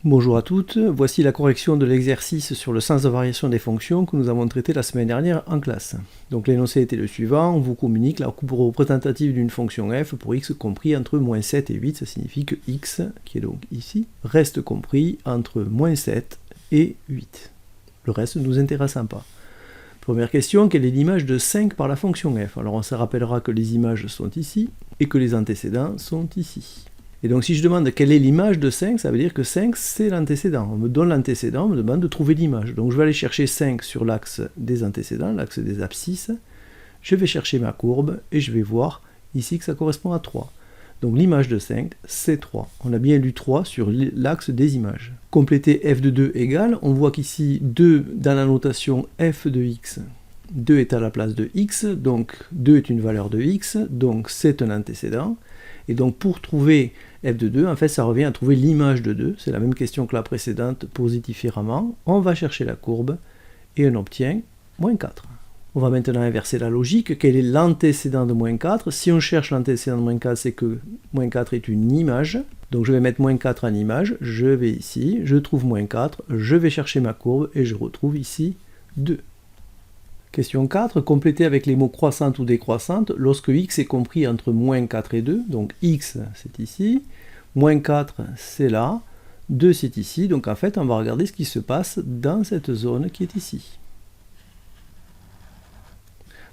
Bonjour à toutes, voici la correction de l'exercice sur le sens de variation des fonctions que nous avons traité la semaine dernière en classe. Donc l'énoncé était le suivant, on vous communique la courbe représentative d'une fonction f pour x compris entre moins 7 et 8, ça signifie que x, qui est donc ici, reste compris entre moins 7 et 8. Le reste ne nous intéressant pas. Première question, quelle est l'image de 5 par la fonction f? Alors on se rappellera que les images sont ici et que les antécédents sont ici. Et donc si je demande quelle est l'image de 5, ça veut dire que 5 c'est l'antécédent. On me donne l'antécédent, on me demande de trouver l'image. Donc je vais aller chercher 5 sur l'axe des antécédents, l'axe des abscisses. Je vais chercher ma courbe et je vais voir ici que ça correspond à 3. Donc l'image de 5 c'est 3. On a bien lu 3 sur l'axe des images. Compléter f de 2 égale, on voit qu'ici 2 dans la notation f de x. 2 est à la place de x, donc 2 est une valeur de x, donc c'est un antécédent. Et donc pour trouver f de 2, en fait ça revient à trouver l'image de 2, c'est la même question que la précédente posée différemment. On va chercher la courbe et on obtient moins 4. On va maintenant inverser la logique, quel est l'antécédent de moins 4? Si on cherche l'antécédent de moins 4, c'est que moins 4 est une image. Donc je vais mettre moins 4 en image, je vais ici, je trouve moins 4, je vais chercher ma courbe et je retrouve ici 2. Question 4, compléter avec les mots croissante ou décroissante lorsque x est compris entre moins 4 et 2. Donc x c'est ici, moins 4 c'est là, 2 c'est ici. Donc en fait on va regarder ce qui se passe dans cette zone qui est ici.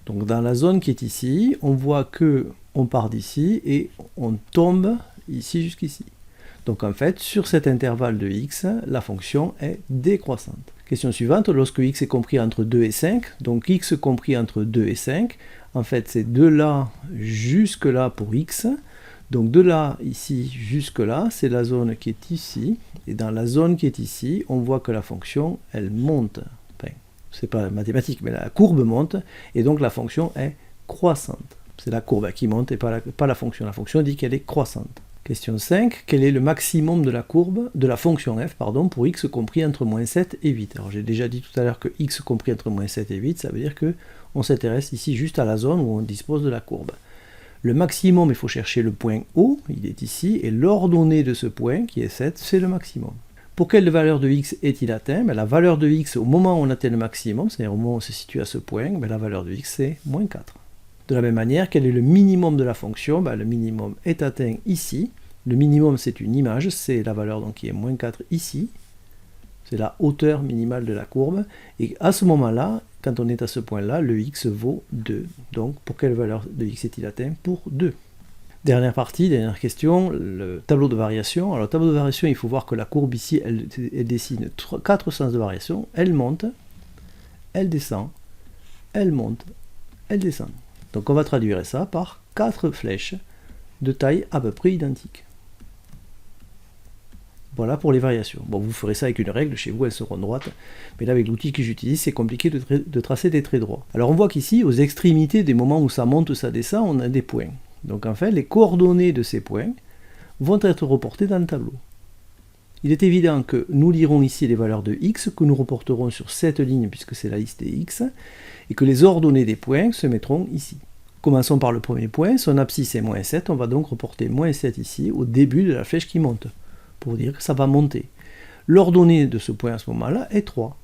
Donc dans la zone qui est ici, on voit que on part d'ici et on tombe ici jusqu'ici. Donc en fait, sur cet intervalle de x, la fonction est décroissante. Question suivante, lorsque x est compris entre 2 et 5, donc x compris entre 2 et 5, en fait c'est de là jusque là pour x, donc de là ici jusque là, c'est la zone qui est ici, et dans la zone qui est ici, on voit que la fonction, elle monte. Enfin, c'est pas mathématique, mais la courbe monte, et donc la fonction est croissante. C'est la courbe qui monte et pas la fonction. La fonction dit qu'elle est croissante. Question 5, quel est le maximum de la courbe, de la fonction f, pour x compris entre moins 7 et 8? Alors j'ai déjà dit tout à l'heure que x compris entre moins 7 et 8, ça veut dire qu'on s'intéresse ici juste à la zone où on dispose de la courbe. Le maximum, il faut chercher le point O, il est ici, et l'ordonnée de ce point, qui est 7, c'est le maximum. Pour quelle valeur de x est-il atteint? La valeur de x, au moment où on atteint le maximum, c'est-à-dire au moment où on se situe à ce point, la valeur de x c'est moins 4. De la même manière, quel est le minimum de la fonction? Le minimum est atteint ici. Le minimum, c'est une image, c'est la valeur donc, qui est moins 4 ici. C'est la hauteur minimale de la courbe. Et à ce moment-là, quand on est à ce point-là, le x vaut 2. Donc, pour quelle valeur de x est-il atteint? Pour 2. Dernière partie, dernière question, le tableau de variation. Alors, le tableau de variation, il faut voir que la courbe ici, elle dessine 4 sens de variation. Elle monte, elle descend, elle monte, elle descend. Donc on va traduire ça par 4 flèches de taille à peu près identique. Voilà pour les variations. Bon, vous ferez ça avec une règle, chez vous elles seront droites, mais là avec l'outil que j'utilise, c'est compliqué de tracer des traits droits. Alors on voit qu'ici, aux extrémités des moments où ça monte ou ça descend, on a des points. Donc en fait, les coordonnées de ces points vont être reportées dans le tableau. Il est évident que nous lirons ici les valeurs de x, que nous reporterons sur cette ligne, puisque c'est la liste des x, et que les ordonnées des points se mettront ici. Commençons par le premier point, son abscisse est moins 7, on va donc reporter moins 7 ici, au début de la flèche qui monte, pour dire que ça va monter. L'ordonnée de ce point à ce moment-là est 3.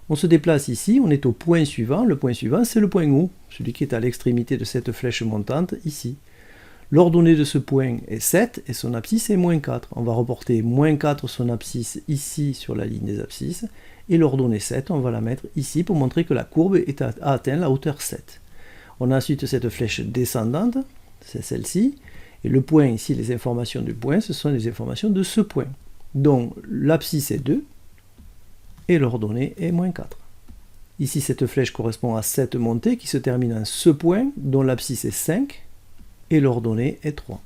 On se déplace ici, on est au point suivant, le point suivant c'est le point O, celui qui est à l'extrémité de cette flèche montante ici. L'ordonnée de ce point est 7 et son abscisse est moins 4. On va reporter moins 4 son abscisse ici sur la ligne des abscisses, et l'ordonnée 7, on va la mettre ici pour montrer que la courbe a atteint la hauteur 7. On a ensuite cette flèche descendante, c'est celle-ci, et le point ici, les informations du point, ce sont les informations de ce point. Donc l'abscisse est 2, et l'ordonnée est moins 4. Ici, cette flèche correspond à cette montée qui se termine en ce point, dont l'abscisse est 5, et l'ordonnée est 3.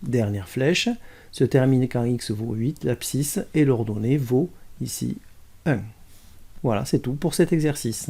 Dernière flèche, se termine quand x vaut 8, l'abscisse, et l'ordonnée vaut ici 1. Voilà, c'est tout pour cet exercice.